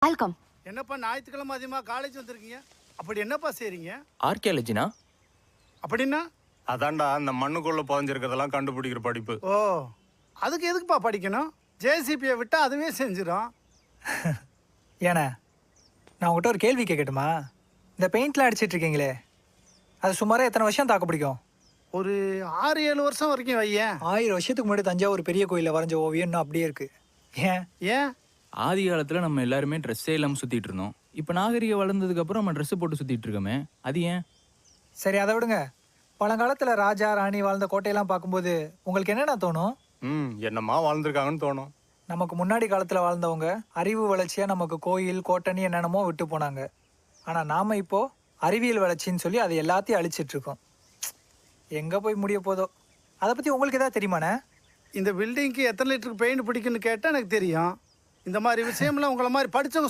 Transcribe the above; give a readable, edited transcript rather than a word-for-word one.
Welcome. என்னப்பா ஞாயிற்றுக்கிழமை அதிகமாக காலேஜ் வந்திருக்கீங்க? அப்படி என்னப்பா செய்றீங்க? ஆர்கியாலஜினா? அப்படின்னா? அதான்டா அந்த மண்ணுக்குள்ள புதைஞ்சிருக்கிறதெல்லாம் கண்டுபிடிக்கிற படிப்பு. ஓ, அதுக்கு எதுக்குப்பா படிக்கணும்? ஜேசிபியை விட்டா அதுவே செஞ்சிடும். ஏண்ணே, நான் உங்கள்கிட்ட ஒரு கேள்வி கேட்கட்டுமா? இந்த பெயிண்ட்லாம் அடிச்சிட்டு இருக்கீங்களே, அது சுமாராக எத்தனை வருஷம் தாக்கு பிடிக்கும்? ஒரு 6-7 வருஷம் வரைக்கும் வையேன். 1000 வருஷத்துக்கு முன்னாடி தஞ்சாவூர் பெரிய கோயிலில் வரைஞ்ச ஓவியம் இன்னும் அப்படியே இருக்கு. ஏன்? ஏன்? ஆதி காலத்துல நம்ம எல்லாருமே ட்ரெஸ்ஸே இல்லாமல் சுத்திட்டு இருந்தோம். இப்போ நாகரிகம் வளர்ந்ததுக்கு அப்புறம் நம்ம ட்ரெஸ் போட்டு சுத்திட்டு இருக்கோமே, அது ஏன்? சரி, அதை விடுங்க. பழங்காலத்தில் ராஜா ராணி வாழ்ந்த கோட்டையெல்லாம் பார்க்கும்போது உங்களுக்கு என்னென்ன தோணும்? என்னம்மா வாழ்ந்திருக்காங்கன்னு தோணும். நமக்கு முன்னாடி காலத்தில் வாழ்ந்தவங்க அறிவு வளர்ச்சியாக நமக்கு கோயில் கோட்டைன்னு என்னென்னமோ விட்டு போனாங்க. ஆனால் நாம் இப்போது அறிவியல் வளர்ச்சின்னு சொல்லி அதை எல்லாத்தையும் அழிச்சிட்டு இருக்கோம். எங்கே போய் முடிய போதோ. அதை பற்றி உங்களுக்கு எதாவது தெரியுமாண்ணே? இந்த பில்டிங்க்கு எத்தனை லிட்டருக்கு பெயிண்ட் பிடிக்குன்னு கேட்டால் எனக்கு தெரியும். இந்த மாதிரி விஷயம்லாம் உங்களை மாதிரி படித்தவங்க